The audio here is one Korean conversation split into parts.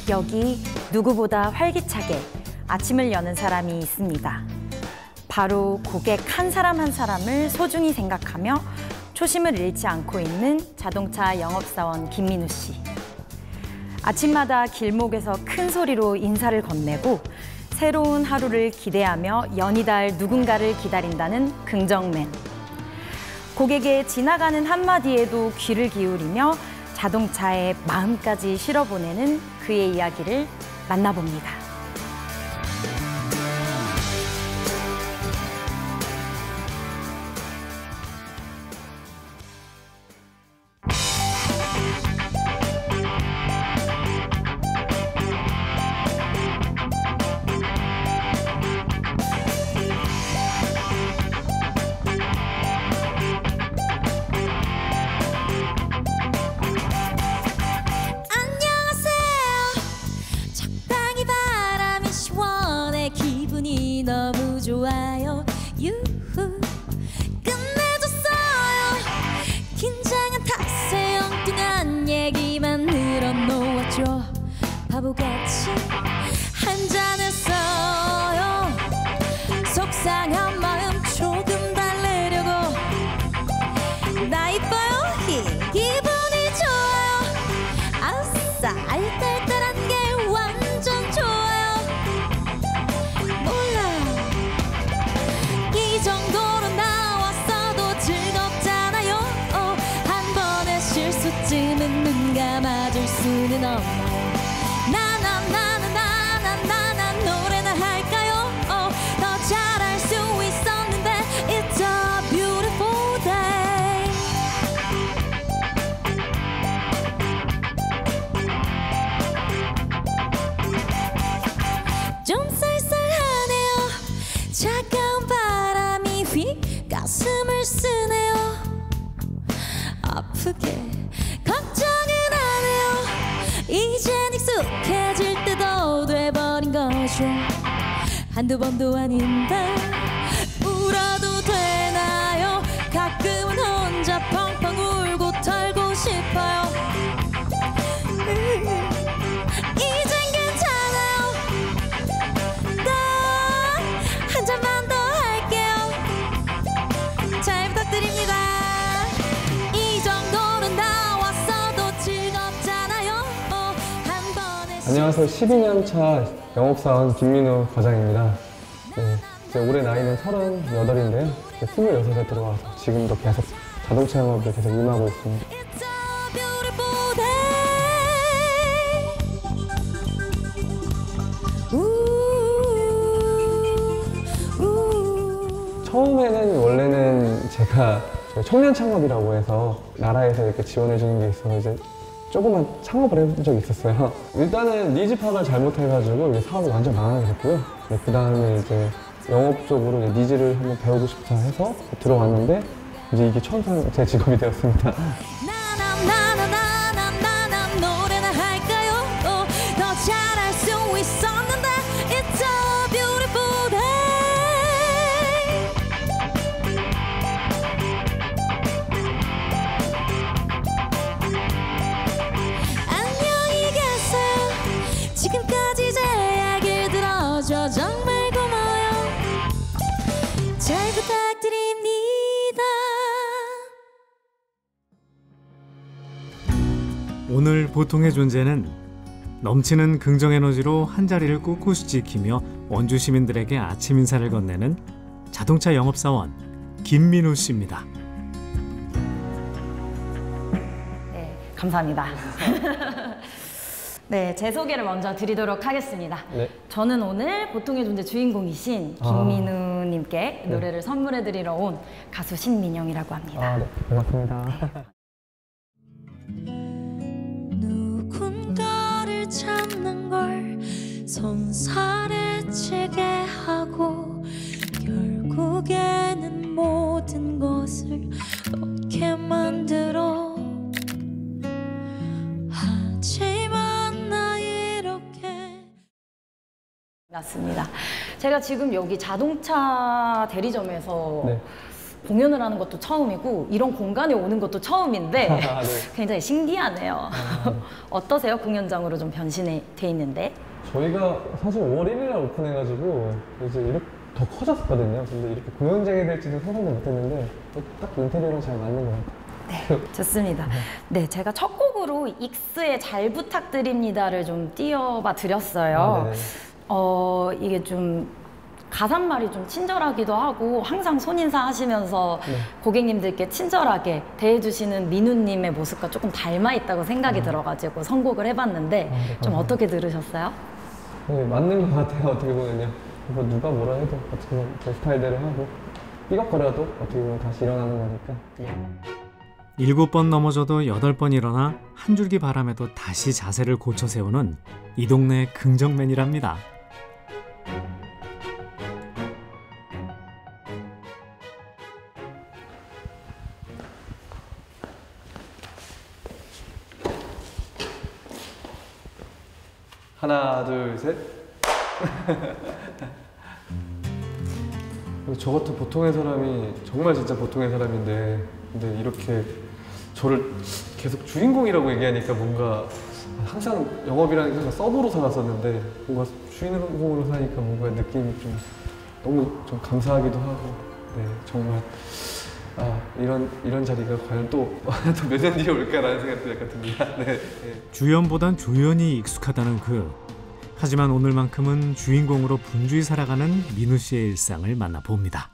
여기 누구보다 활기차게 아침을 여는 사람이 있습니다. 바로 고객 한 사람 한 사람을 소중히 생각하며 초심을 잃지 않고 있는 자동차 영업사원 김민우 씨. 아침마다 길목에서 큰 소리로 인사를 건네고 새로운 하루를 기대하며 연이 닿을 누군가를 기다린다는 긍정맨. 고객의 지나가는 한마디에도 귀를 기울이며 자동차에 마음까지 실어보내는 그의 이야기를 만나봅니다. 너무 좋아요. 유후 끝내줬어요. 긴장한 탓에 엉뚱한 얘기만 늘어놓았죠. 바보같이 한잔했어요. 속상한 마음 조금 달래려고. 나 이뻐요? 기분이 좋아요. 아싸 알딸딸한 게 완전 좋아요. 이 정도로 나왔어도 즐겁잖아요. 한 번의 실수쯤은 눈 감아줄 수는 없나요? 나나 노래나 할까요? 더 잘할 수 있었는데 It's a beautiful day. 좀 쌀쌀하네요. 차가운 바람이 가슴을 쓰네요. 아프게 걱정은 안 해요. 이젠 익숙해질 때도 돼버린 거죠. 한두 번도 아닌데 울어도 되나요? 가끔은 혼자 펑펑 울고 털고 싶어요. 이젠 괜찮아요. 나 한 잔만 더 할게요. 잘 부탁드립니다. 이 정도는 나왔어도 즐겁잖아요. 한 번에. 안녕하세요. 12년 차 영업사원 김민우 과장입니다. 제 올해 나이는 38인데요. 26에 들어와서 지금도 계속 자동차 영업에 계속 임하고 있습니다. 처음에는 원래는 제가 청년 창업이라고 해서 나라에서 이렇게 지원해 주는 게 있어서 이제 조그만 창업을 해본 적이 있었어요. 일단은 니즈 파악을 잘못해가지고 이제 사업이 완전 망하게 됐고요. 그 다음에 이제 영업 쪽으로 니즈를 한번 배우고 싶다 해서 들어왔는데 이제 이게 처음 제 직업이 되었습니다. 노래나 할까요? 더 잘할 수 있었는데 It's a beautiful day. 지금까지 제 이야기를 들어줘 정말 고마워요. 잘 부탁드립니다. 오늘 보통의 존재는 넘치는 긍정 에너지로 한자리를 꿋꿋이 지키며 원주 시민들에게 아침 인사를 건네는 자동차 영업사원 김민우 씨입니다. 네, 감사합니다. 네, 제 소개를 먼저 드리도록 하겠습니다. 네. 저는 오늘 보통의 존재 주인공이신 김민우님께 노래를 선물해드리러 온 가수 신민영이라고 합니다. 네, 반갑습니다. 누군가를 찾는 걸 손살에치게 하고 결국에는 모든 것을 놓게 만들어. 하지만 나 이렇게 맞습니다. 제가 지금 여기 자동차 대리점에서 공연을 하는 것도 처음이고 이런 공간에 오는 것도 처음인데 아, 네. 굉장히 신기하네요. 어떠세요? 공연장으로 좀 변신이 돼 있는데? 저희가 사실 5월 1일에 오픈해가지고 이제 이렇게 더 커졌거든요. 근데 이렇게 공연장이 될지는 상상도 못했는데 딱 인테리어랑 잘 맞는 것 같아요. 네, 좋습니다. 네, 제가 첫 곡으로 익스의 잘 부탁드립니다를 좀 띄워봐 드렸어요. 아, 네네. 이게 좀 가사말이 좀 친절하기도 하고 항상 손인사 하시면서 네. 고객님들께 친절하게 대해주시는 민우님의 모습과 조금 닮아 있다고 생각이 들어가지고 선곡을 해봤는데 네, 좀 감사합니다. 어떻게 들으셨어요? 네, 맞는 것 같아요. 어떻게 보면요. 뭐 누가 뭐라 해도 어떻게 보면 제 스타일대로 하고 삐걱거려도 어떻게 보면 다시 일어나는 거니까. 7번 넘어져도 8번 일어나 한 줄기 바람에도 다시 자세를 고쳐 세우는 이 동네의 긍정맨이랍니다. 하나, 둘, 셋. 저 같은 보통의 사람이 정말 진짜 보통의 사람인데 근데 이렇게 저를 계속 주인공이라고 얘기하니까 뭔가 항상 영업이라는 게 항상 서브로 살았었는데 뭔가 주인공으로 사니까 뭔가 느낌이 좀 너무 좀 감사하기도 하고 네 정말 이런 자리가 과연 또 몇 년 뒤에 올까라는 생각도 약간 듭니다. 네. 주연보단 조연이 익숙하다는 그. 하지만 오늘만큼은 주인공으로 분주히 살아가는 민우 씨의 일상을 만나봅니다.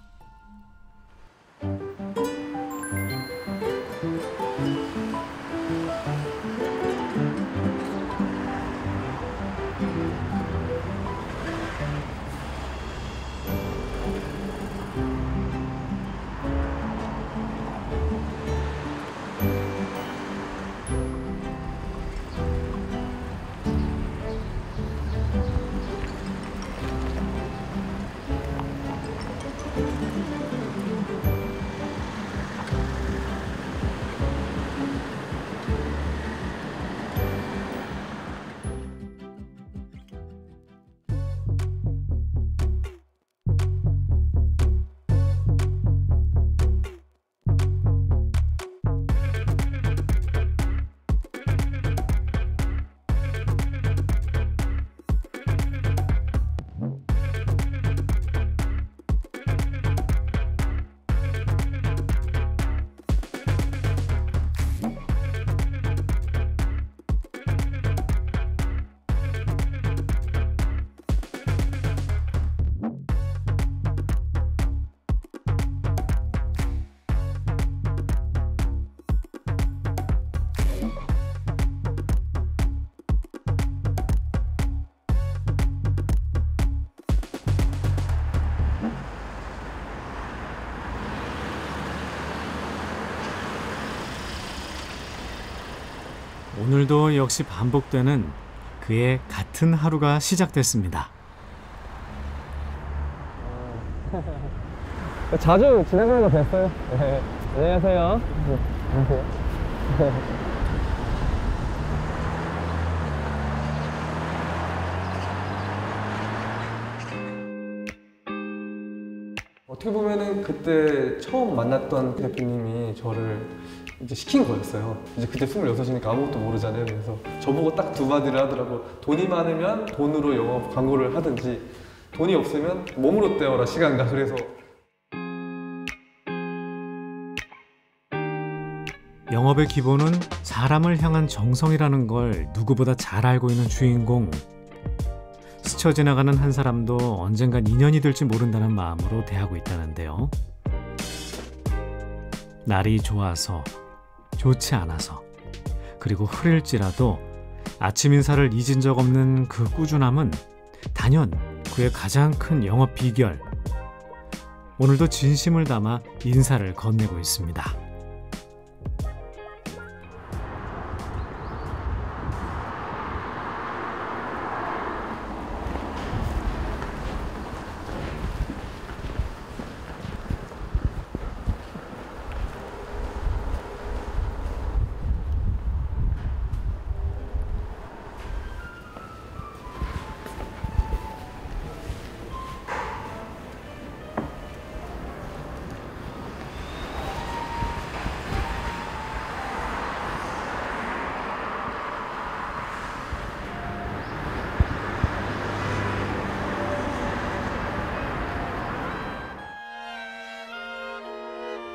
오늘도 역시 반복되는 그의 같은 하루가 시작됐습니다. 자주 지나가는 거 됐어요. 네. 안녕하세요. 네. 안녕하세요. 어떻게 보면은 그때 처음 만났던 대표님이 저를 이제 시킨 거였어요. 이제 그때 26이니까 아무것도 모르잖아요. 그래서 저보고 딱 두 마디를 하더라고. 돈이 많으면 돈으로 영업 광고를 하든지 돈이 없으면 몸으로 때워라 시간과. 그래서 영업의 기본은 사람을 향한 정성이라는 걸 누구보다 잘 알고 있는 주인공. 스쳐 지나가는 한 사람도 언젠간 인연이 될지 모른다는 마음으로 대하고 있다는데요. 날이 좋아서, 좋지 않아서, 그리고 흐릴지라도 아침 인사를 잊은 적 없는 그 꾸준함은 단연 그의 가장 큰 영업 비결. 오늘도 진심을 담아 인사를 건네고 있습니다.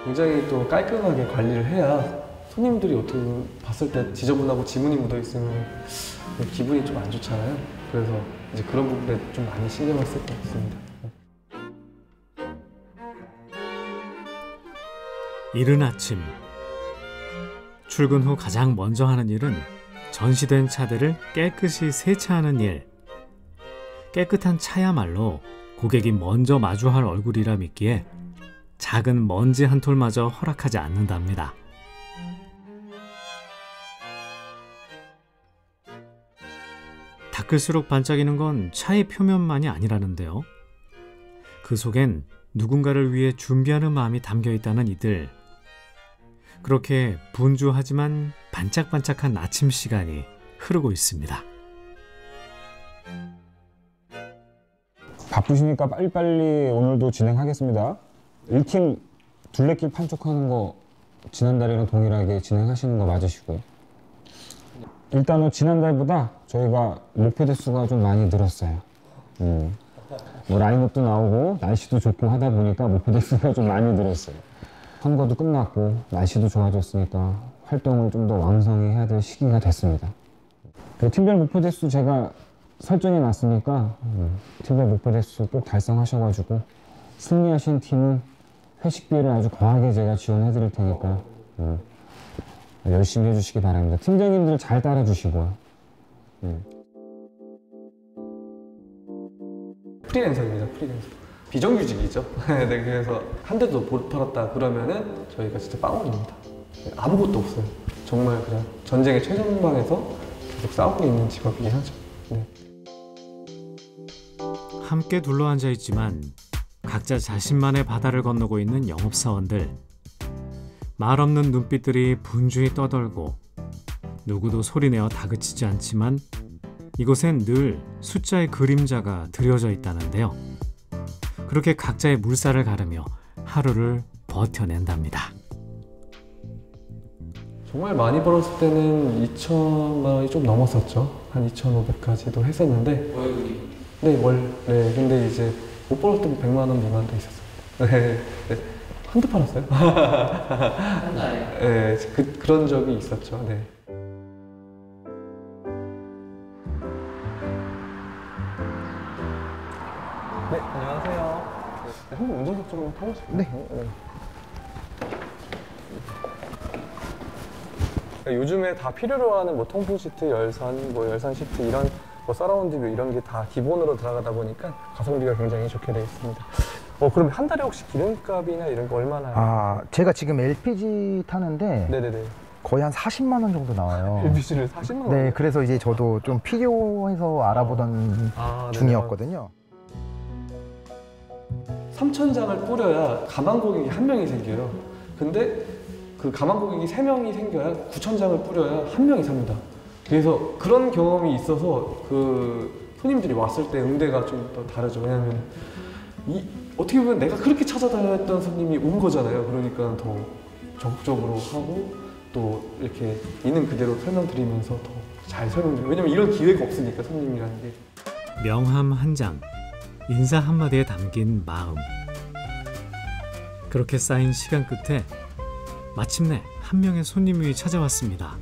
굉장히 또 깔끔하게 관리를 해야 손님들이 어떻게 봤을 때 지저분하고 지문이 묻어 있으면 기분이 좀 안 좋잖아요. 그래서 이제 그런 부분에 좀 많이 신경을 쓸 것 같습니다. 이른 아침 출근 후 가장 먼저 하는 일은 전시된 차들을 깨끗이 세차하는 일. 깨끗한 차야말로 고객이 먼저 마주할 얼굴이라 믿기에 작은 먼지 한 톨마저 허락하지 않는답니다. 닦을수록 반짝이는 건 차의 표면만이 아니라는데요. 그 속엔 누군가를 위해 준비하는 마음이 담겨 있다는 이들. 그렇게 분주하지만 반짝반짝한 아침 시간이 흐르고 있습니다. 바쁘시니까 빨리빨리 오늘도 진행하겠습니다. 1팀 둘레길 판촉하는 거 지난달이랑 동일하게 진행하시는 거 맞으시고요. 일단은 지난달보다 저희가 목표 대수가 좀 많이 늘었어요. 뭐 라인업도 나오고 날씨도 좋고 하다 보니까 목표 대수가 좀 많이 늘었어요. 선거도 끝났고 날씨도 좋아졌으니까 활동을 좀 더 왕성히 해야 될 시기가 됐습니다. 팀별 목표 대수 제가 설정해 놨으니까 팀별 목표 대수 꼭 달성하셔가지고 승리하신 팀은 회식비를 아주 거하게 제가 지원해 드릴 테니까 열심히 해주시기 바랍니다. 팀장님들 잘 따라주시고요. 프리랜서입니다. 프리랜서. 비정규직이죠. 네, 그래서 한 대도 못 팔았다 그러면은 저희가 진짜 빵원입니다. 아무것도 없어요. 정말 그냥 전쟁의 최전방에서 계속 싸우고 있는 직업이긴 하죠. 네. 함께 둘러앉아 있지만 각자 자신만의 바다를 건너고 있는 영업사원들. 말 없는 눈빛들이 분주히 떠돌고 누구도 소리내어 다그치지 않지만 이곳엔 늘 숫자의 그림자가 드려져 있다는데요. 그렇게 각자의 물살을 가르며 하루를 버텨낸답니다. 정말 많이 벌었을 때는 2천만 원이 좀 넘었었죠. 한 2,500까지도 했었는데 월급이? 네, 네, 근데 이제 못 벌었을 때 100만 원 미만도 있었어요. 네, 네. 한두 팔았어요? 한 달에? 네, 그런 적이 있었죠. 네. 네, 안녕하세요. 네, 한번 운전석 좀 타보실까요? 네. 네. 요즘에 다 필요로 하는 뭐 통풍 시트, 열선 시트 이런 뭐 서라운드 뷰 이런 게 다 기본으로 들어가다 보니까 가성비가 굉장히 좋게 되어 있습니다. 그럼 한 달에 혹시 기름값이나 이런 거 얼마나? 제가 지금 LPG 타는데 네네네. 거의 한 40만 원 정도 나와요. LPG를 40만 원? 네, 그래서 이제 저도 좀 필요해서 알아보던 중이었거든요. 3,000장을 뿌려야 가만 고객이 한 명이 생겨요. 근데 그 가만 고객이 3명이 생겨야 9,000장을 뿌려야 한 명이 삽니다. 그래서 그런 경험이 있어서 그 손님들이 왔을 때 응대가 좀 더 다르죠. 왜냐면 어떻게 보면 내가 그렇게 찾아다녔던 손님이 온 거잖아요. 그러니까 더 적극적으로 하고 또 이렇게 있는 그대로 설명드리면서 더 잘 설명드려요. 왜냐면 이런 기회가 없으니까 손님이라는 게. 명함 한 장, 인사 한마디에 담긴 마음. 그렇게 쌓인 시간 끝에 마침내 한 명의 손님이 찾아왔습니다.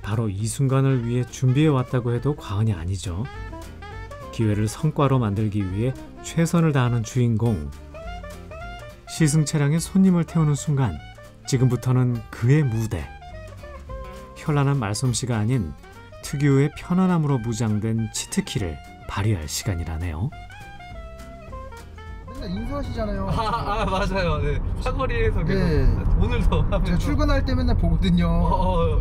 바로 이 순간을 위해 준비해 왔다고 해도 과언이 아니죠. 기회를 성과로 만들기 위해 최선을 다하는 주인공. 시승 차량에 손님을 태우는 순간 지금부터는 그의 무대. 현란한 말솜씨가 아닌 특유의 편안함으로 무장된 치트키를 발휘할 시간이라네요. 맨날 인사하시잖아요. 맞아요. 네. 사거리에서 계속 네. 오늘도 하면서. 제가 출근할 때 맨날 보거든요.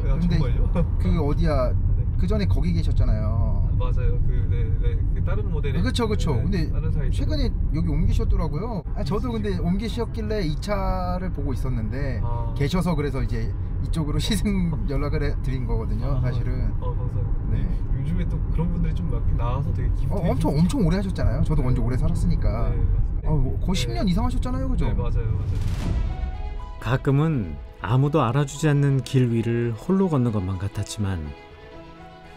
야, 근데 정말요? 그 어디야? 그 전에 거기 계셨잖아요. 맞아요. 그 다른 모델이. 그쵸. 네, 근데 다른 사이트. 최근에 여기 옮기셨더라고요. 저도 근데 옮기셨길래 이 차를 보고 있었는데 계셔서 그래서 이제 이쪽으로 시승 연락을 드린 거거든요. 사실은. 감사합니다. 네. 요즘에 또 그런 분들이 좀 막 나와서 되게 기분. 엄청 오래 하셨잖아요. 저도 먼저 오래 살았으니까. 네, 맞습니다. 거의 10년 이상 하셨잖아요, 그죠? 네, 맞아요. 가끔은 아무도 알아주지 않는 길 위를 홀로 걷는 것만 같았지만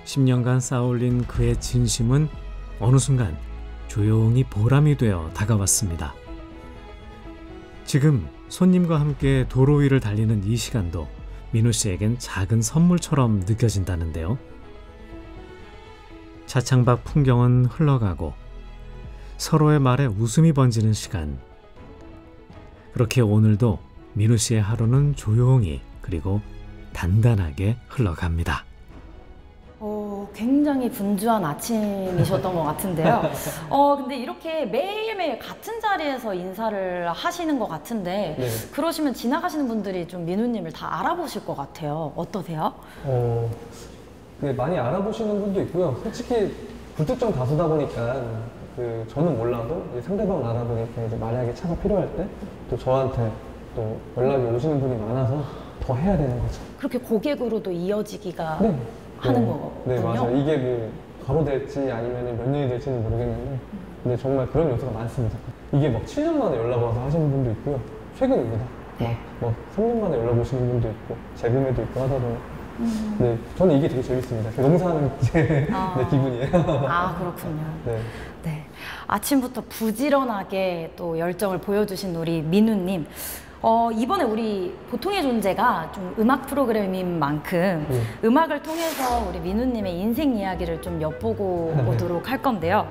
10년간 쌓아올린 그의 진심은 어느 순간 조용히 보람이 되어 다가왔습니다. 지금 손님과 함께 도로 위를 달리는 이 시간도 민우 씨에겐 작은 선물처럼 느껴진다는데요. 차창 밖 풍경은 흘러가고 서로의 말에 웃음이 번지는 시간. 그렇게 오늘도 민우 씨의 하루는 조용히 그리고 단단하게 흘러갑니다. 굉장히 분주한 아침이셨던 것 같은데요. 근데 이렇게 매일매일 같은 자리에서 인사를 하시는 것 같은데 네. 그러시면 지나가시는 분들이 좀 민우님을 다 알아보실 것 같아요. 어떠세요? 네, 많이 알아보시는 분도 있고요. 솔직히 불특정 다수다 보니까 저는 몰라도 이제 상대방 알아보니까 이제 만약에 차가 필요할 때 또 저한테 또 연락이 오시는 분이 많아서 더 해야 되는 거죠. 그렇게 고객으로도 이어지기가 네. 하는 네. 거군요. 네, 맞아요. 이게 뭐 바로 될지 아니면 몇 년이 될지는 모르겠는데 근데 정말 그런 요소가 많습니다. 이게 막 7년 만에 연락 와서 하시는 분도 있고요. 최근입니다. 막 3년 만에 연락 오시는 분도 있고 재구매도 있고 하다 보니 네, 저는 이게 되게 재밌습니다. 농사하는 제 기분이에요. 그렇군요. 네. 네. 아침부터 부지런하게 또 열정을 보여주신 우리 민우님. 이번에 우리 보통의 존재가 좀 음악 프로그램인 만큼 음악을 통해서 우리 민우님의 인생 이야기를 좀 엿보고 오도록 할 건데요.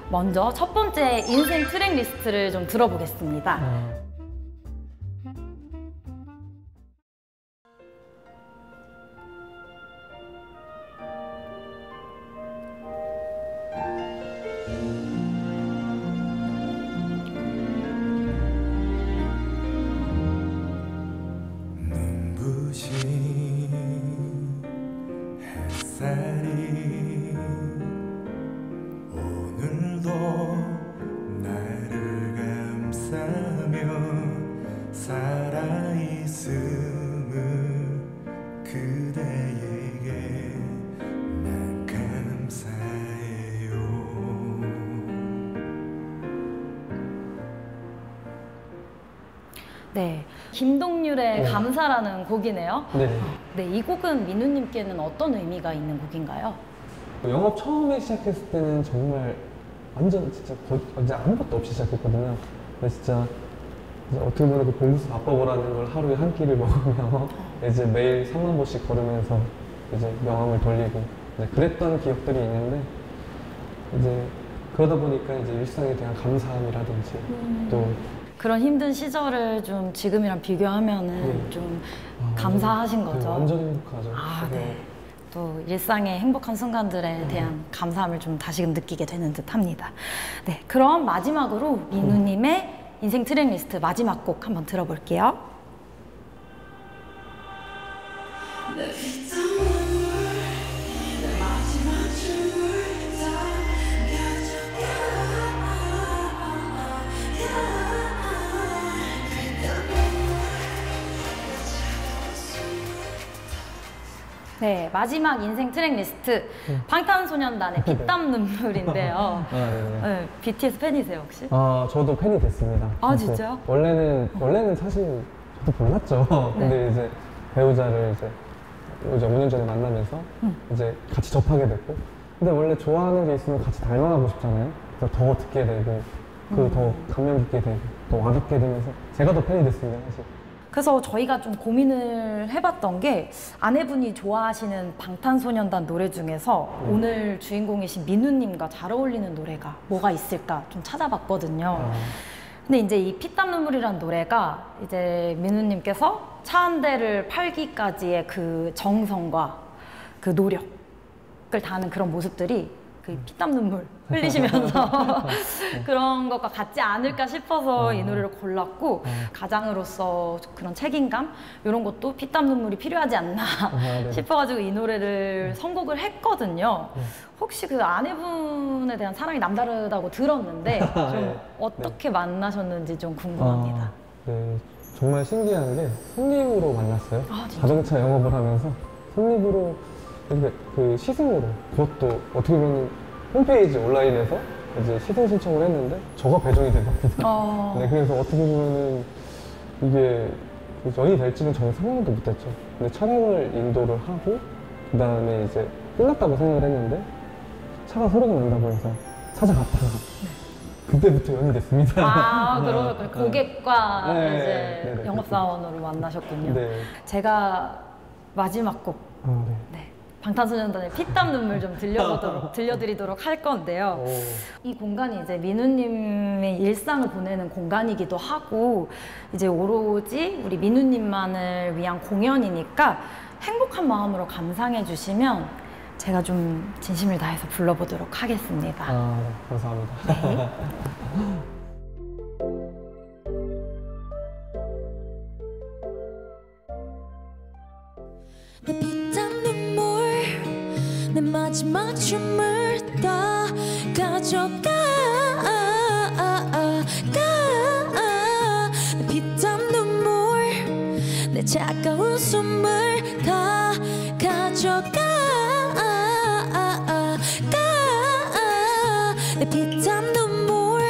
먼저 첫 번째 인생 트랙 리스트를 좀 들어보겠습니다. 햇살이 오늘도 나를 감싸며 살아있음을 그대에게 난 감사해요. 네, 김동률의 감사라는 곡이네요. 네. 네, 이 곡은 민우님께는 어떤 의미가 있는 곡인가요? 영업 처음에 시작했을 때는 정말 완전 진짜 완전 아무것도 없이 시작했거든요. 근데 진짜 어떻게 보면 그 봉수 밥버거라는 걸 하루에 한 끼를 먹으며 이제 매일 3만 보씩 걸으면서 이제 명함을 돌리고 이제 그랬던 기억들이 있는데 이제 그러다 보니까 이제 일상에 대한 감사함이라든지 또 그런 힘든 시절을 좀 지금이랑 비교하면은 좀 감사하신 거죠. 완전 행복하죠. 네. 또 일상의 행복한 순간들에 대한 감사함을 좀 다시금 느끼게 되는 듯 합니다. 네, 그럼 마지막으로 민우님의 인생 트랙 리스트 마지막 곡 한번 들어볼게요. 네, 마지막 인생 트랙 리스트 방탄소년단의 피땀 눈물인데요. 네, BTS 팬이세요 혹시? 저도 팬이 됐습니다. 진짜요? 원래는 사실 저도 몰랐죠. 근데 이제 배우자를 이제 5년 전에 만나면서 이제 같이 접하게 됐고, 근데 원래 좋아하는 게 있으면 같이 닮아가고 싶잖아요. 그래서 더 듣게 되고, 더 감명 깊게 되고, 더 와닿게 되면서 제가 더 팬이 됐습니다, 사실. 그래서 저희가 좀 고민을 해봤던 게 아내분이 좋아하시는 방탄소년단 노래 중에서 오늘 주인공이신 민우님과 잘 어울리는 노래가 뭐가 있을까 좀 찾아봤거든요. 근데 이제 이 피땀 눈물이라는 노래가 이제 민우님께서 차 한 대를 팔기까지의 그 정성과 그 노력을 다하는 그런 모습들이 그 피땀 눈물 흘리시면서 그런 것과 같지 않을까 싶어서 이 노래를 골랐고 가장으로서 그런 책임감 이런 것도 피땀 눈물이 필요하지 않나 싶어가지고 이 노래를 선곡을 했거든요. 혹시 그 아내분에 대한 사랑이 남다르다고 들었는데 좀 어떻게 만나셨는지 좀 궁금합니다. 네, 정말 신기한 게 손님으로 만났어요. 자동차 영업을 하면서 손님으로 그 시승으로, 그것도 어떻게 보면 홈페이지 온라인에서 이제 시승 신청을 했는데 저가 배정이 된 겁니다. 네, 그래서 어떻게 보면은 이게 연이 될지는 저는 생각도 못했죠. 근데 촬영을 인도를 하고 그 다음에 이제 끝났다고 생각을 했는데 차가 소리가 난다고 해서 찾아갔다가 그때부터 연이 됐습니다. 아, 그러셨군요. 고객과 네, 이제 네네, 영업사원으로 만나셨군요. 네. 제가 마지막 곡, 네. 네, 방탄소년단의 피땀 눈물 좀 들려드리도록 할 건데요. 이 공간이 이제 민우님의 일상을 보내는 공간이기도 하고, 이제 오로지 우리 민우님만을 위한 공연이니까 행복한 마음으로 감상해 주시면 제가 좀 진심을 다해서 불러보도록 하겠습니다. 아, 네, 감사합니다. 네. 내 피땀 눈물 내 마지막 춤을 다 가져가 내 피땀 눈물 내 차가운 숨을 다 가져가 내 피땀 눈물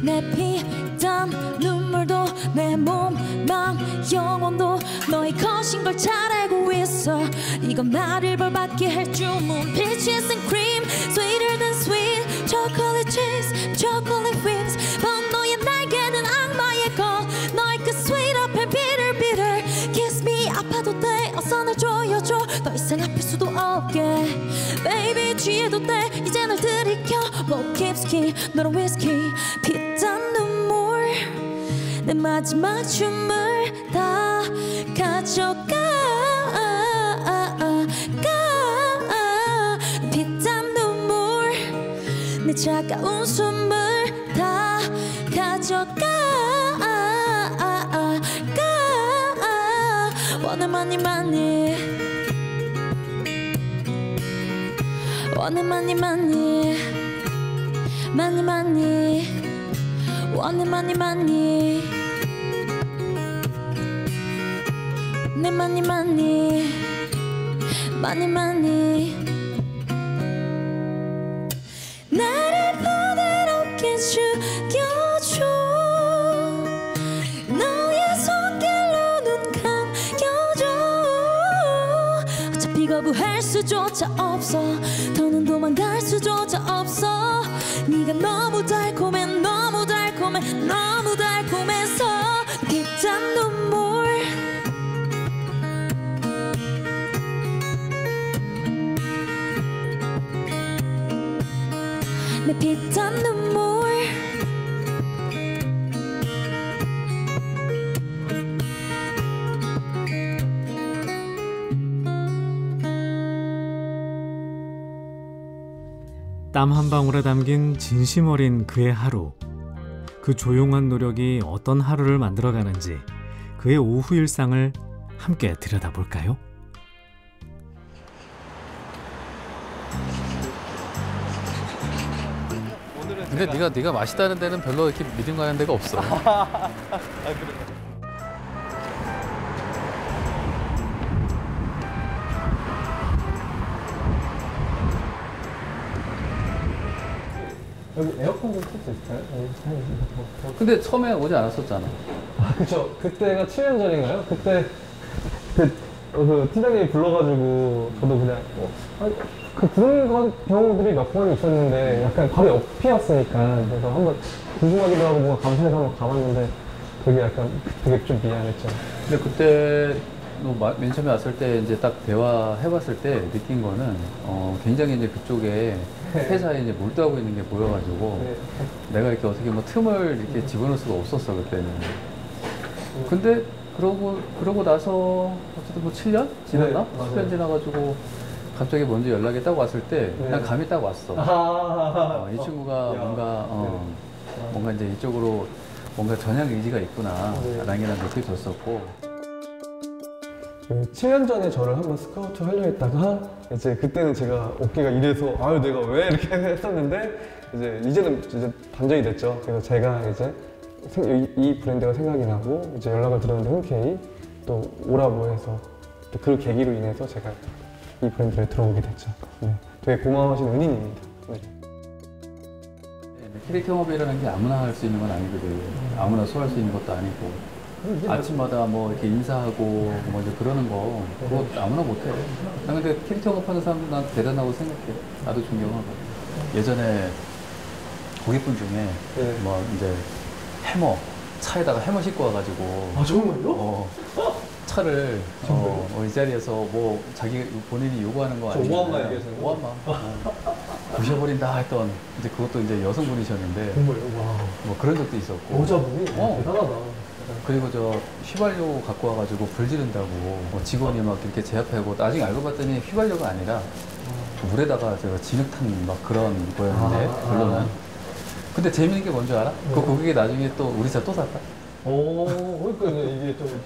내 피땀 눈물도 내 몸, 마음, 영혼도 너의 것인 걸 잘 알고 있어. 이건 나를 벌받게 할 주문. Peaches and cream, sweeter than sweet. Chocolate cheese, chocolate wings. 번 너의 날개는 악마의 거. 너의 그 sweet apple, bitter, bitter. Kiss me, 아파도 돼. 어서 날 조여줘. 더 이상 아플 수도 없게. Baby, 취해도 돼. 이제 널 들이켜. 뭐 깁스키, 너는 위스키. 피땀 눈물 내 마지막 춤을 다 가져가 피땀 눈물 내 차가운 숨을 다 가져가 원해 많이 많이 원해 많이 많이 많이 많이 원해 많이 많이 내 많이 많이 많이 많이 나를 부드럽게 죽여줘 너의 손길로 눈 감겨줘 어차피 거부할 수조차 없어 더는 도망갈 수조차 없어 네가 너무 달콤해 너무 달콤해 너무 달콤해서 피땀 눈물 내 피땀 눈물 땀 한 방울에 담긴 진심 어린 그의 하루. 그 조용한 노력이 어떤 하루를 만들어가는지 그의 오후 일상을 함께 들여다볼까요? 근데 네가 맛있다는 데는 별로 이렇게 믿음 가는 데가 없어. 여기 에어컨 좀 틀 수 있을까요? 근데 처음에 오지 않았었잖아. 아, 그쵸. 그때가 7년 전인가요? 그때 그 팀장님이 불러가지고 저도 그냥 그런 경우들이 몇 번 있었는데 약간 바로 옆이었으니까 그래서 한번 궁금하기도 하고 뭔가 감사해서 한번 가봤는데 되게 좀 미안했죠. 근데 그때 맨 처음에 왔을 때 이제 딱 대화해봤을 때 느낀 거는 굉장히 이제 그쪽에 회사에 이제 몰두하고 있는 게 보여가지고 네. 내가 이렇게 어떻게 뭐 틈을 이렇게 집어넣을 수가 없었어 그때는. 근데 그러고 나서 어쨌든 뭐 7년 지났나? 네, 7년 지나가지고 갑자기 먼저 연락이 딱 왔을 때 네. 난 감이 딱 왔어. 이 친구가 뭔가 이제 이쪽으로 뭔가 전향 의지가 있구나 라는 게 난 느껴졌었고. 7년 전에 저를 한번 스카우트 하려 했다가 이제 그때는 제가 어깨가 이래서 아유 내가 왜 이렇게 했었는데 이제는 반전이 됐죠. 그래서 제가 이제 이 브랜드가 생각이 나고 이제 연락을 드렸는데 흔쾌히 또 오라고 해서 또 그 계기로 인해서 제가 이 브랜드에 들어오게 됐죠. 네. 되게 고마워하신 은인입니다. 네. 캐릭터 영업이라는 게 아무나 할 수 있는 건 아니거든. 아무나 소화할 수 있는 것도 아니고. 아침마다 뭐 이렇게 인사하고 뭐 이제 그러는 거 그거 아무나 못해. 나 근데 캐릭터 영업하는 사람도 난 대단하고 생각해. 나도 존경하고. 예전에 고객분 중에 뭐 이제 해머 차에다가 해머 싣고 와가지고 아 정말요? 차를 이 자리에서 뭐 자기 본인이 요구하는 거 아니에요? 오한마 얘기하시는 거? 오한마 부셔버린다 했던 이제 그것도 이제 여성분이셨는데 정말요? 와. 뭐 그런 적도 있었고 여자분이 대단하다. 그리고 저 휘발유 갖고 와가지고 불 지른다고 뭐 직원이 막 이렇게 제압하고 나중에 알고 봤더니 휘발유가 아니라 물에다가 제가 진흙탄 막 그런 거였는데 결론은 근데 재밌는 게 뭔지 알아? 그 고객이 나중에 또 우리 차 또 샀다. 그러니까 이게 좀 신기해.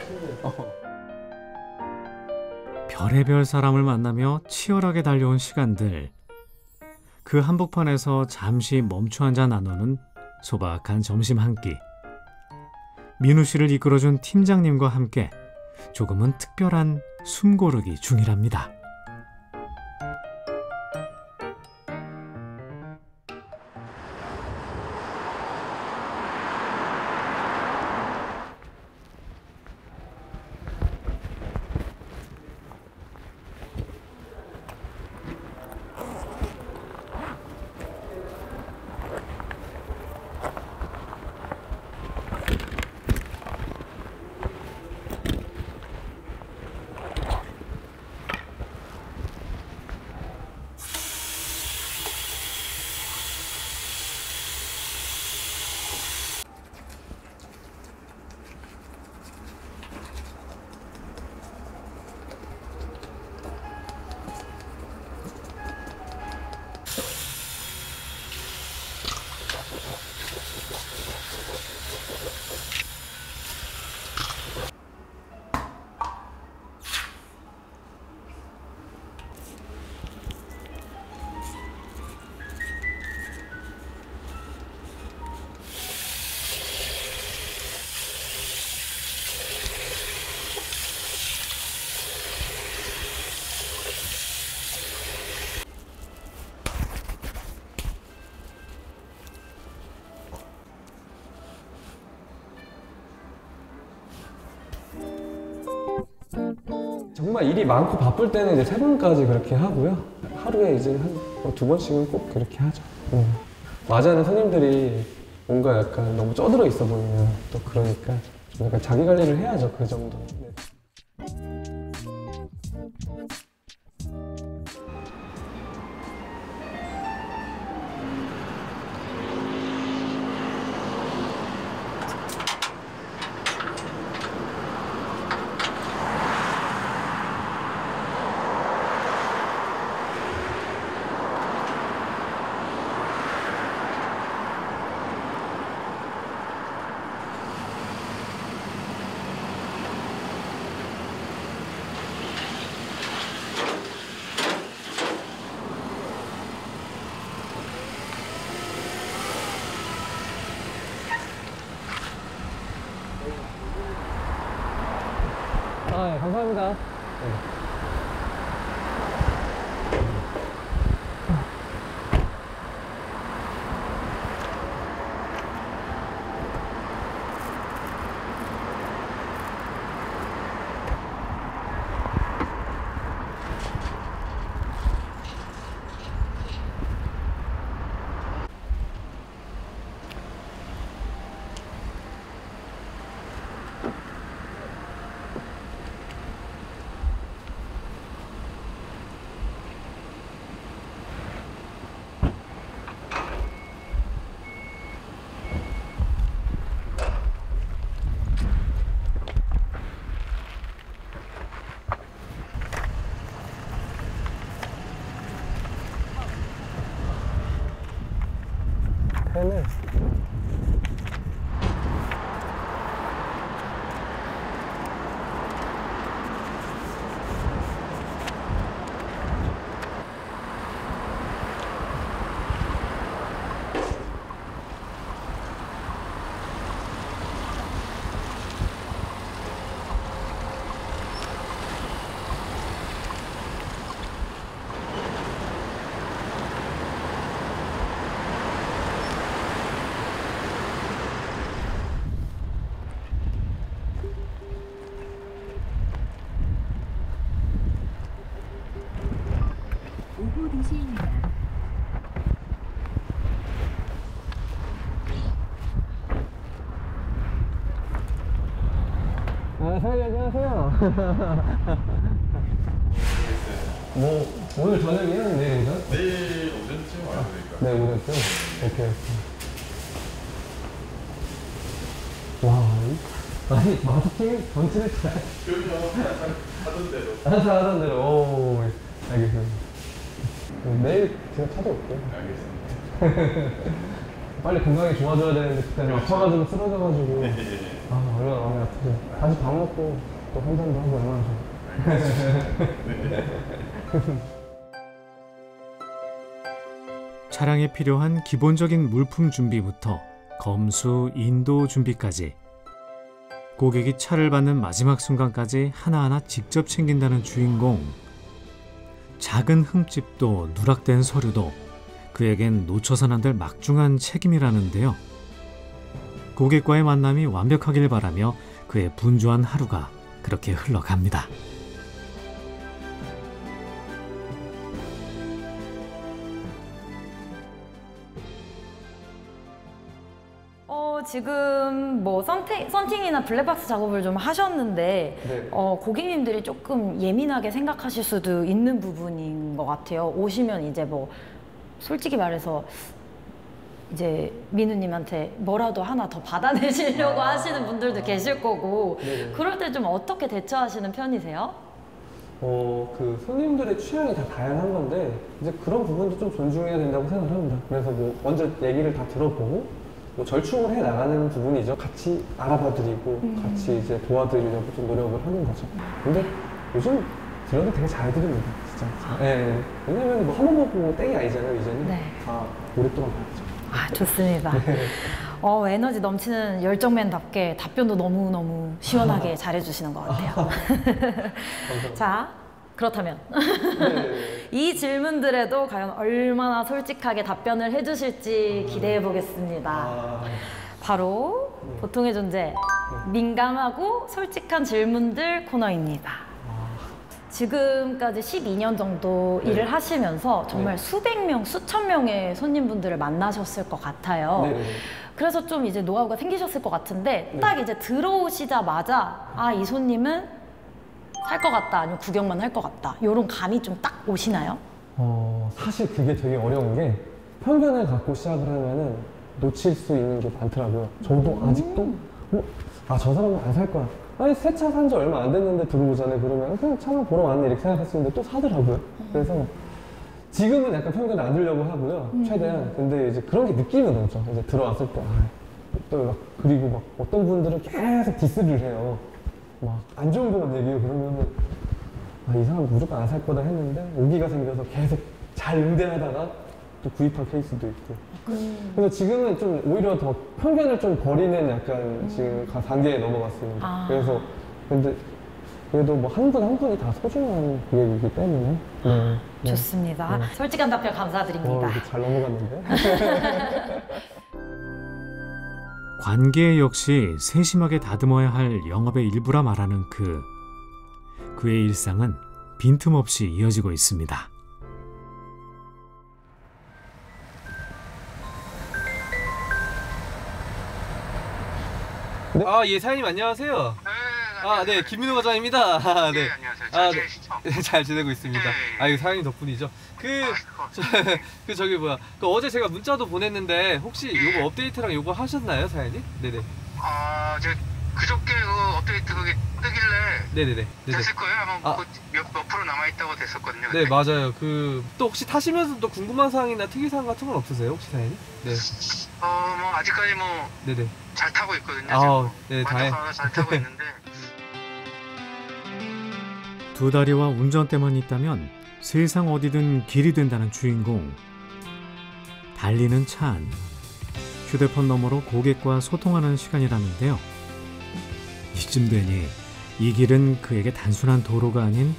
별의별 사람을 만나며 치열하게 달려온 시간들. 그 한복판에서 잠시 멈춰 앉아 나누는 소박한 점심 한 끼. 민우 씨를 이끌어준 팀장님과 함께 조금은 특별한 숨고르기 중이랍니다. 정말 일이 많고 바쁠 때는 이제 3번까지 그렇게 하고요. 하루에 이제 한 2번씩은 꼭 그렇게 하죠. 맞이하는 손님들이 뭔가 약간 너무 쪄들어 있어 보이면 또 그러니까 좀 약간 자기 관리를 해야죠. 그 정도. 네. 네, 감사합니다. 아, 사장님 안녕하세요. 뭐 오늘 저녁이요? 내일이죠? 내일 오전쯤 와야 되니까. 네, 오늘쯤? 오케이. 와, 아니 마스킹 전체를 잘 하던 대로. 알아서 하던 대로. 오, 알겠습니다. 내일 제가 찾아올게요. 알겠습니다. 빨리 건강이 좋아져야 되는데 그때는 아파가지고 쓰러져가지고 아, 얼마나 마음이 아프죠. 다시 밥 먹고 또 한 잔도 하고 얼마나 좋아. 차량에 필요한 기본적인 물품 준비부터 검수, 인도 준비까지 고객이 차를 받는 마지막 순간까지 하나하나 직접 챙긴다는 주인공. 작은 흠집도 누락된 서류도 그에겐 놓쳐선 안 될 막중한 책임이라는데요. 고객과의 만남이 완벽하길 바라며 그의 분주한 하루가 그렇게 흘러갑니다. 지금 뭐 썬팅이나 블랙박스 작업을 좀 하셨는데 네. 고객님들이 조금 예민하게 생각하실 수도 있는 부분인 것 같아요. 오시면 이제 뭐 솔직히 말해서 이제 민우님한테 뭐라도 하나 더 받아내시려고 하시는 분들도 계실 거고 네네. 그럴 때 좀 어떻게 대처하시는 편이세요? 그 손님들의 취향이 다 다양한 건데 이제 그런 부분도 좀 존중해야 된다고 생각을 합니다. 그래서 뭐 먼저 얘기를 다 들어보고 뭐 절충을 해 나가는 부분이죠. 같이 알아봐드리고 같이 이제 도와드리려고 좀 노력을 하는 거죠. 근데 요즘 드려도 되게 잘 드립니다, 진짜. 네. 왜냐면 뭐 한 번 보고 땡이 아니잖아요, 이제는. 네. 다 오랫동안 봐야죠. 아, 좋습니다. 네. 에너지 넘치는 열정맨답게 답변도 너무너무 시원하게 잘해주시는 것 같아요. 자, 그렇다면 이 질문들에도 과연 얼마나 솔직하게 답변을 해주실지 기대해 보겠습니다. 바로 보통의 존재, 민감하고 솔직한 질문들 코너입니다. 지금까지 12년 정도 일을 하시면서 정말 수백 명, 수천 명의 손님분들을 만나셨을 것 같아요. 네네. 그래서 좀 이제 노하우가 생기셨을 것 같은데 딱 이제 들어오시자마자 아, 이 손님은 살 것 같다, 아니면 구경만 할 것 같다, 이런 감이 좀 딱 오시나요? 사실 그게 되게 어려운 게 편견을 갖고 시작을 하면은 놓칠 수 있는 게 많더라고요. 저도 아직도 저 사람은 안 살 거야. 아니 새 차 산 지 얼마 안 됐는데 들어오잖아요. 그러면 그냥 차만 보러 왔네 이렇게 생각했었는데 또 사더라고요. 그래서 지금은 약간 편견을 안 들려고 하고요. 최대한. 근데 이제 그런 게 느낌은 오죠. 이제 들어왔을 때. 또 막 그리고 막 어떤 분들은 계속 디스를 해요. 막 안 좋은 것만 얘기해요. 그러면은 이 사람 무조건 안 살 거다 했는데 오기가 생겨서 계속 잘 응대하다가 또 구입한 케이스도 있고. 그래서 지금은 좀 오히려 더 편견을 좀 버리는 약간 지금 단계에 넘어갔습니다. 그래서 근데 그래도 뭐 한 분 한 분이 다 소중한 고객이기 때문에. 네. 좋습니다. 솔직한 답변 감사드립니다. 이거 잘 넘어갔는데. 관계 역시 세심하게 다듬어야 할 영업의 일부라 말하는 그의 일상은 빈틈없이 이어지고 있습니다. 네. 예, 사장님 안녕하세요. 네, 김민호 과장입니다. 네. 안녕하세요. 잘 지내시죠? 네, 잘 지내고 있습니다. 이거 사장님 덕분이죠. 어제 제가 문자도 보냈는데 혹시 요거 업데이트랑 요거 하셨나요, 사장님? 네네. 그저께 그 업데이트 그게 뜨길래 네네네. 됐을 거예요. 아마 몇 프로 남아있다고 됐었거든요. 네, 맞아요. 또 혹시 타시면서 또 궁금한 사항이나 특이사항 같은 건 없으세요, 혹시 사장님? 네. 아직까지 네네. 잘 타고 있거든요. 네, 만족하면서 잘 타고 있는데. 두 다리와 운전대만 있다면 세상 어디든 길이 된다는 주인공. 달리는 차 안. 휴대폰 너머로 고객과 소통하는 시간이라는데요. 이쯤 되니 이 길은 그에게 단순한 도로가 아닌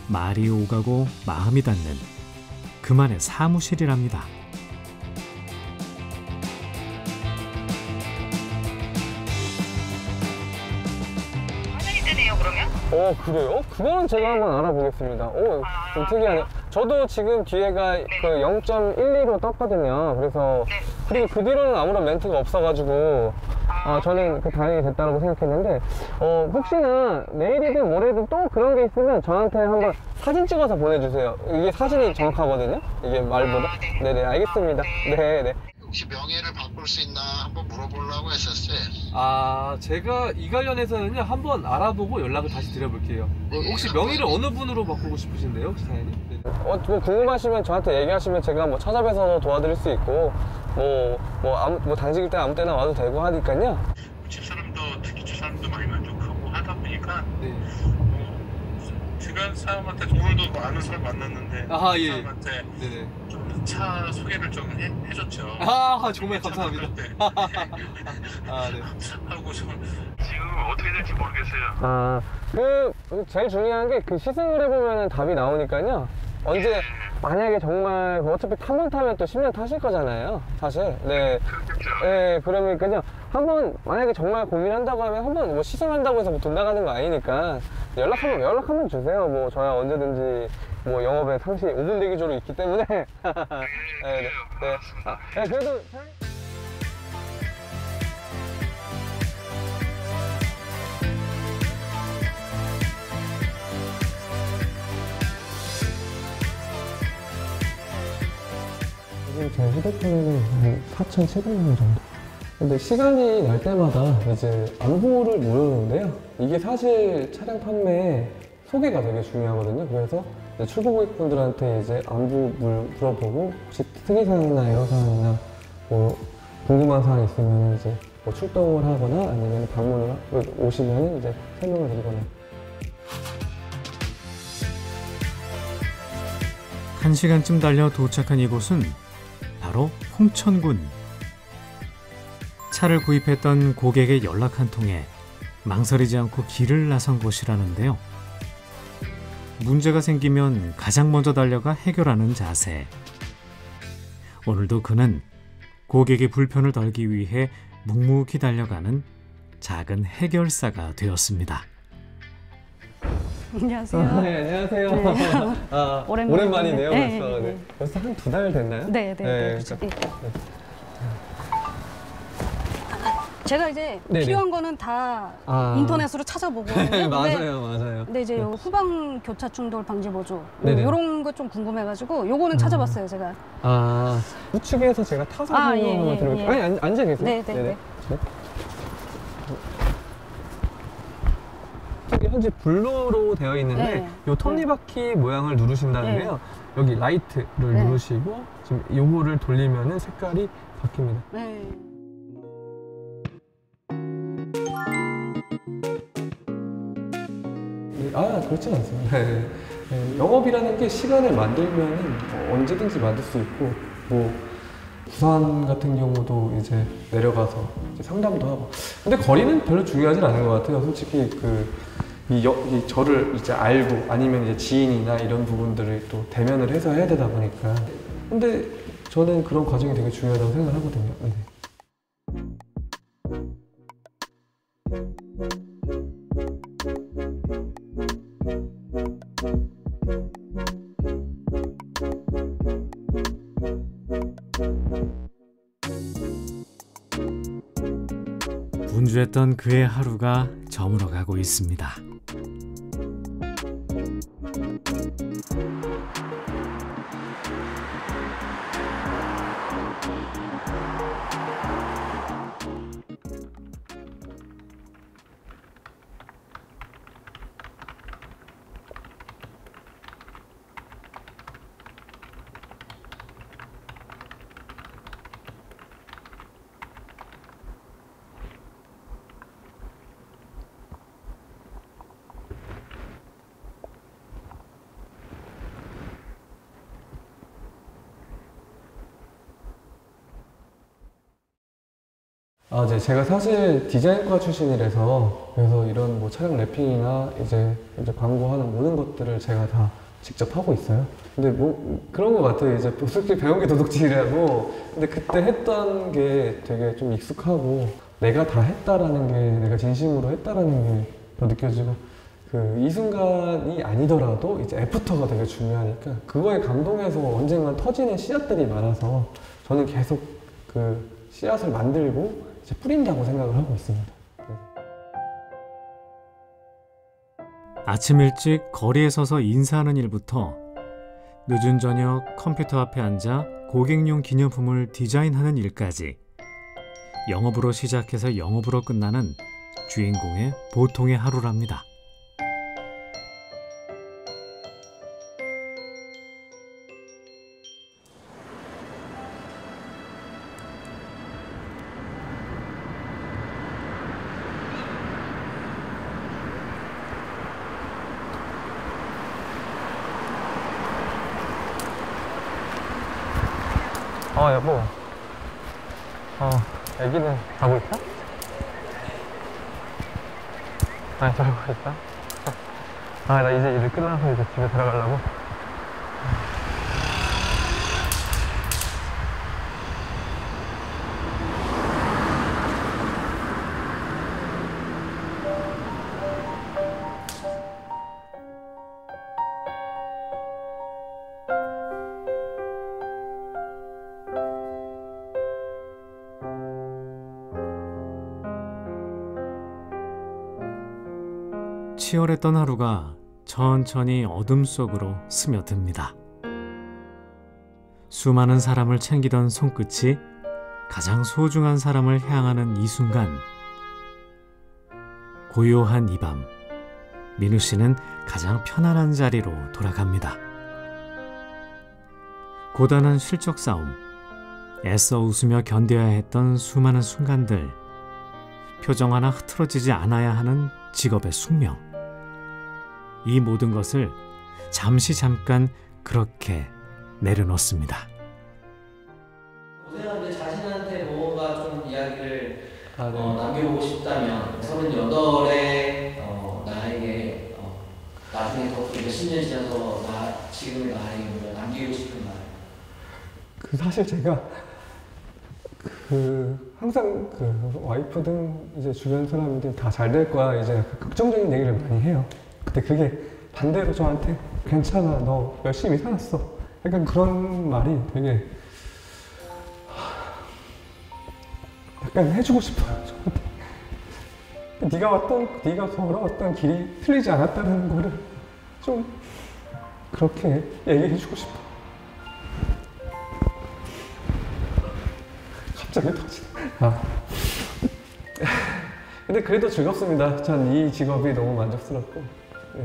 말이 오가고 마음이 닿는 그만의 사무실이랍니다. 화장이 뜨네요, 그러면? 그래요? 그거는 제가 한번 알아보겠습니다. 좀 특이하네. 저도 지금 뒤에가 그 0.12로 떴거든요. 그래서 그리고 그 뒤로는 아무런 멘트가 없어가지고 저는 다행히 됐다고 생각했는데 혹시나 내일이든 모레든 또 그런 게 있으면 저한테 한번 사진 찍어서 보내주세요. 이게 사진이 정확하거든요. 이게 말보다. 네네, 알겠습니다. 네네. 혹시 명예를 바꿀 수 있나 한번 물어보려고 했었어요. 제가 이 관련해서는요 한번 알아보고 연락을 다시 드려볼게요. 혹시 명의를 어느 분으로 바꾸고 싶으신데요, 혹시 사장님? 네. 뭐 궁금하시면 저한테 얘기하시면 제가 뭐 찾아뵈서 도와드릴 수 있고 뭐 당직일 때 아무 때나 와도 되고 하니까요. 집사람도 특히 집사람도 많이 만족하고 하다 보니까 주변 사람한테 오늘도 아는 사람 만났는데 사람한테 좀 차 소개를 좀 해줬죠. 정말 감사합니다. 네. 하고 지금 어떻게 될지 모르겠어요. 제일 중요한 게 그 시승을 해보면 답이 나오니까요. 언제 만약에 정말 어차피 한 번 타면 또 10년 타실 거잖아요, 사실. 네. 네, 그러니까요. 한번 만약에 정말 고민한다고 하면 한번 뭐 시승한다고 해서 뭐 돈 나가는 거 아니니까 연락 한번 주세요. 뭐 저야 언제든지 뭐 영업에 상시 5분 대기조로 있기 때문에. 네. 그래도. 지금 제 휴대폰에는 한 4,700만 원 정도. 근데 시간이 날 때마다 이제 안부를 물어보는데요. 이게 사실 차량 판매 소개가 되게 중요하거든요. 그래서 이제 출고 고객분들한테 이제 안부 물어보고 혹시 특이사항이나 애로사항이나 뭐 궁금한 사항 있으면 이제 뭐 출동을 하거나 아니면 방문을 오시면 이제 설명을 드리거나. 1시간쯤 달려 도착한 이곳은 바로 홍천군. 차를 구입했던 고객의 연락 한 통에 망설이지 않고 길을 나선 곳이라는데요. 문제가 생기면 가장 먼저 달려가 해결하는 자세. 오늘도 그는 고객의 불편을 덜기 위해 묵묵히 달려가는 작은 해결사가 되었습니다. 안녕하세요. 네, 안녕하세요. 네. 오랜만이네요. 네, 벌써. 네. 벌써 한 2달 됐나요? 네. 그렇죠. 제가 이제 네네. 필요한 거는 다 인터넷으로 찾아보고 맞아요. 근데 이제 요 후방 교차 충돌 방지 보조 네네. 요런 거 좀 궁금해가지고 요거는 찾아봤어요, 제가. 우측에서 제가 타서 설명을 드려볼게요. 아니, 앉아 계세요. 네네. 현재 블루로 되어 있는데 이 톱니바퀴 모양을 누르신다는데요. 여기 라이트를 누르시고 지금 요거를 돌리면은 색깔이 바뀝니다. 그렇진 않습니다. 영업이라는 게 시간을 만들면은 언제든지 만들 수 있고, 뭐 부산 같은 경우도 이제 내려가서 이제 상담도 하고. 근데 거리는 별로 중요하진 않은 것 같아요. 솔직히 이 저를 이제 알고 아니면 이제 지인이나 이런 부분들을 또 대면을 해서 해야 되다 보니까. 근데 저는 그런 과정이 되게 중요하다고 생각하거든요. 네. 분주했던 그의 하루가 저물어가고 있습니다. 네, 제가 사실 디자인과 출신이라서 그래서 이런 뭐 차량 랩핑이나 이제 광고하는 모든 것들을 제가 다 직접 하고 있어요. 근데 뭐 그런 것 같아요. 이제 솔직히 배운 게 도둑질이라고. 근데 그때 했던 게 되게 좀 익숙하고 내가 다 했다라는 게, 내가 진심으로 했다라는 게 더 느껴지고, 이 순간이 아니더라도 이제 애프터가 되게 중요하니까 그거에 감동해서 언젠간 터지는 씨앗들이 많아서 저는 계속 그 씨앗을 만들고 이제 뿌린다고 생각을 하고 있습니다. 아침 일찍 거리에 서서 인사하는 일부터 늦은 저녁 컴퓨터 앞에 앉아 고객용 기념품을 디자인하는 일까지 영업으로 시작해서 영업으로 끝나는 주인공의 보통의 하루랍니다. 여보. 애기는 자고 있어? 자고 있어? 나 이제 일 끝나서 이제 집에 들어가려고. 치열했던 하루가 천천히 어둠 속으로 스며듭니다. 수많은 사람을 챙기던 손끝이 가장 소중한 사람을 향하는 이 순간, 고요한 이 밤, 민우 씨는 가장 편안한 자리로 돌아갑니다. 고단한 실적 싸움, 애써 웃으며 견뎌야 했던 수많은 순간들, 표정 하나 흐트러지지 않아야 하는 직업의 숙명, 이 모든 것을 잠깐 그렇게 내려놓습니다. 고생하는데 자신한테 뭐가 좀 이야기를 남겨보고 싶다면 38에 나에게 나중에 더 몇십 년 지나서 지금의 나에게 뭔가 남기고 싶은 말. 사실 제가 항상 와이프든 이제 주변 사람들 다 잘 될 거야 이제 긍정적인 얘기를 많이 해요. 근데 그게 반대로 저한테 괜찮아, 너 열심히 살았어, 약간 그런 말이 되게 약간 해주고 싶어요 저한테. 네가 걸어왔던 길이 틀리지 않았다는 거를 좀 그렇게 얘기해주고 싶어. 갑자기 터지네. 근데 그래도 즐겁습니다. 전 이 직업이 너무 만족스럽고,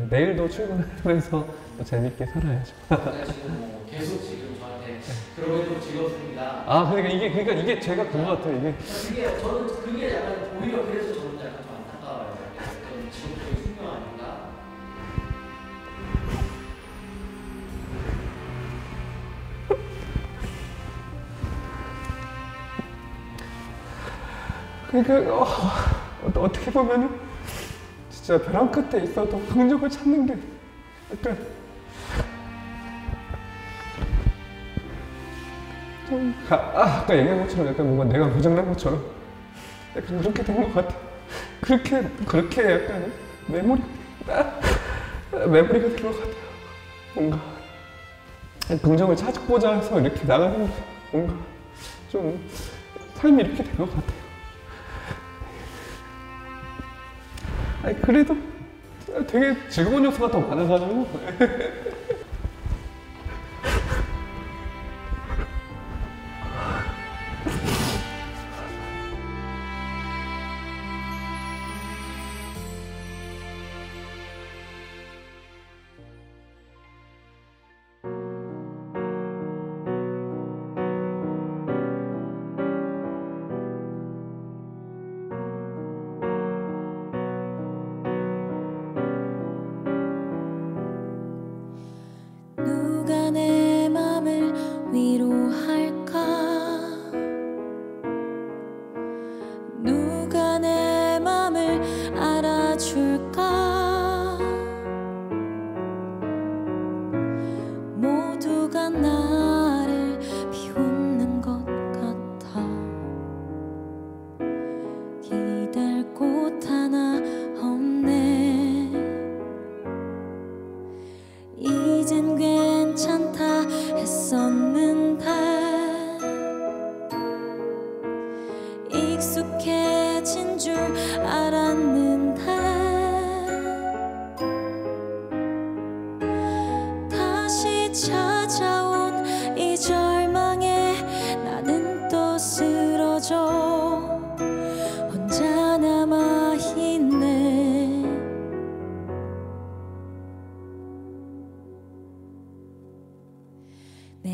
내일도 출근하면서 재밌게 살아야죠. 지금 계속 지금 저한테 그러면 즐겁습니다. 그러니까 이게 제가 그거 같아요. 이게 저는 그게 약간 오히려 그래서 저는 약간 좀 안타까워요. 어떤 직업적인 숙명 아닌가? 그러니까 어떻게 보면은 진짜 벼랑 끝에 있어도 긍정을 찾는 게 약간 좀 아까 얘기한 것처럼 약간 뭔가 내가 고장난 것처럼 약간 그렇게 된 것 같아. 그렇게 약간 메모리가 된 것 같아요. 뭔가 긍정을 찾고자 해서 이렇게 나가는 게 뭔가 좀 삶이 이렇게 된 것 같아요. 그래도 되게 즐거운 요소가 더 많아가지고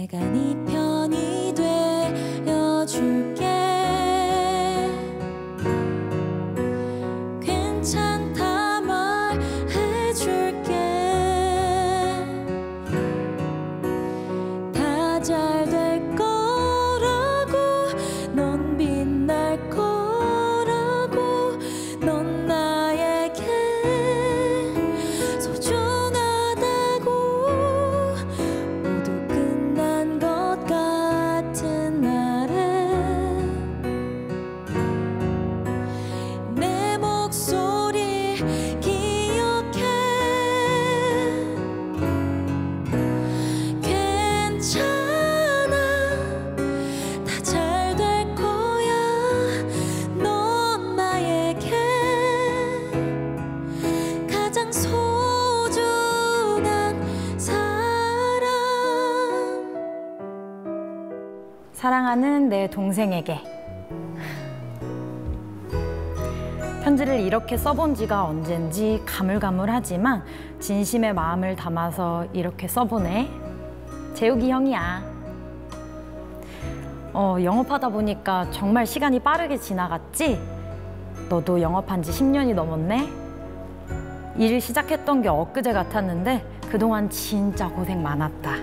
내가 네 편이 되어줄게. 괜찮다 말해줄게. 다 잘 될 거라고. 넌 빛날 거라고. 넌 나에게 소중하다고. 모두 끝난 것 같은 날에 내 목소리 기억해. 괜찮아 다 잘 될 거야. 넌 나에게 가장 소중한 사람. 사랑하는 내 동생에게. 편지를 이렇게 써본 지가 언젠지 가물가물하지만 진심의 마음을 담아서 이렇게 써보네. 재욱이 형이야. 영업하다 보니까 정말 시간이 빠르게 지나갔지? 너도 영업한 지 10년이 넘었네? 일을 시작했던 게 엊그제 같았는데 그동안 진짜 고생 많았다.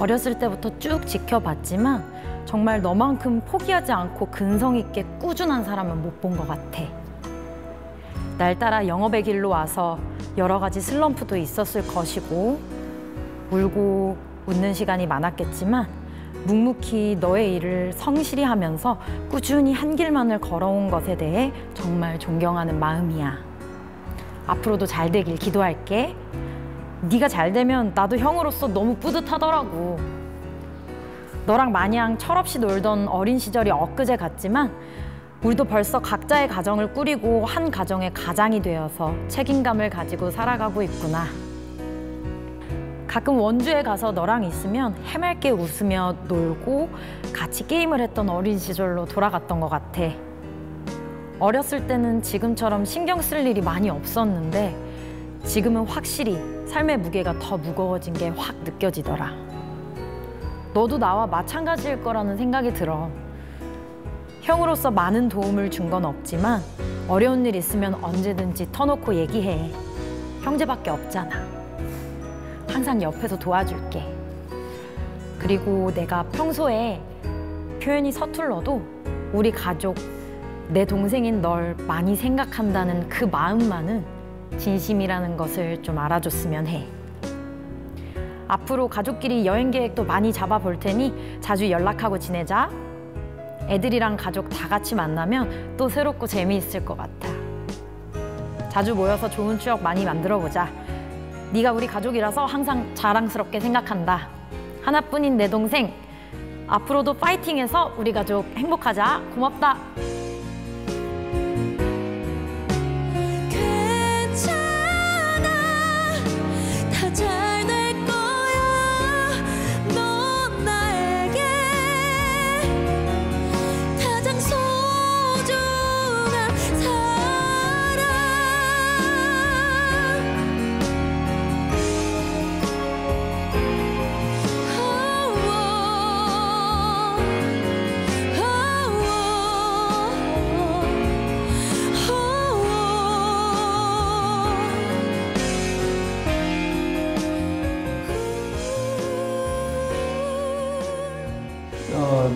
어렸을 때부터 쭉 지켜봤지만 정말 너만큼 포기하지 않고 근성 있게 꾸준한 사람은 못 본 것 같아. 날 따라 영업의 길로 와서 여러 가지 슬럼프도 있었을 것이고 울고 웃는 시간이 많았겠지만 묵묵히 너의 일을 성실히 하면서 꾸준히 한 길만을 걸어온 것에 대해 정말 존경하는 마음이야. 앞으로도 잘 되길 기도할게. 네가 잘 되면 나도 형으로서 너무 뿌듯하더라고. 너랑 마냥 철없이 놀던 어린 시절이 엊그제 같지만 우리도 벌써 각자의 가정을 꾸리고 한 가정의 가장이 되어서 책임감을 가지고 살아가고 있구나. 가끔 원주에 가서 너랑 있으면 해맑게 웃으며 놀고 같이 게임을 했던 어린 시절로 돌아갔던 것 같아. 어렸을 때는 지금처럼 신경 쓸 일이 많이 없었는데 지금은 확실히 삶의 무게가 더 무거워진 게 확 느껴지더라. 너도 나와 마찬가지일 거라는 생각이 들어. 형으로서 많은 도움을 준 건 없지만 어려운 일 있으면 언제든지 터놓고 얘기해. 형제밖에 없잖아. 항상 옆에서 도와줄게. 그리고 내가 평소에 표현이 서툴러도 우리 가족, 내 동생인 널 많이 생각한다는 그 마음만은 진심이라는 것을 좀 알아줬으면 해. 앞으로 가족끼리 여행 계획도 많이 잡아볼 테니 자주 연락하고 지내자. 애들이랑 가족 다 같이 만나면 또 새롭고 재미있을 것 같아. 자주 모여서 좋은 추억 많이 만들어보자. 네가 우리 가족이라서 항상 자랑스럽게 생각한다. 하나뿐인 내 동생, 앞으로도 파이팅해서 우리 가족 행복하자. 고맙다. 괜찮아 다 잘 될 거야. 넌 나에게 가장 소중한 사람.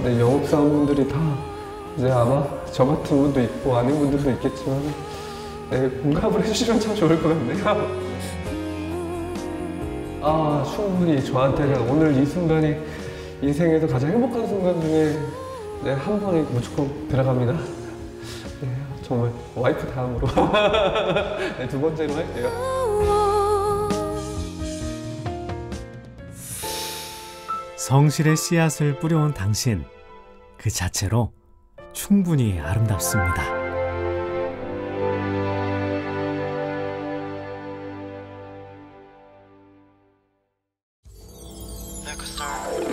네, 영업사원분들이 다 이제 아마 저 같은 분도 있고 아닌 분들도 있겠지만 네, 공감을 해주시면 참 좋을 것 같네요. 충분히 저한테는 오늘 이 순간이 인생에서 가장 행복한 순간 중에 네, 한 번에 무조건 들어갑니다. 네, 정말 와이프 다음으로 네, 두 번째로 할게요. 성실의 씨앗을 뿌려온 당신, 그 자체로 충분히 아름답습니다. Next star.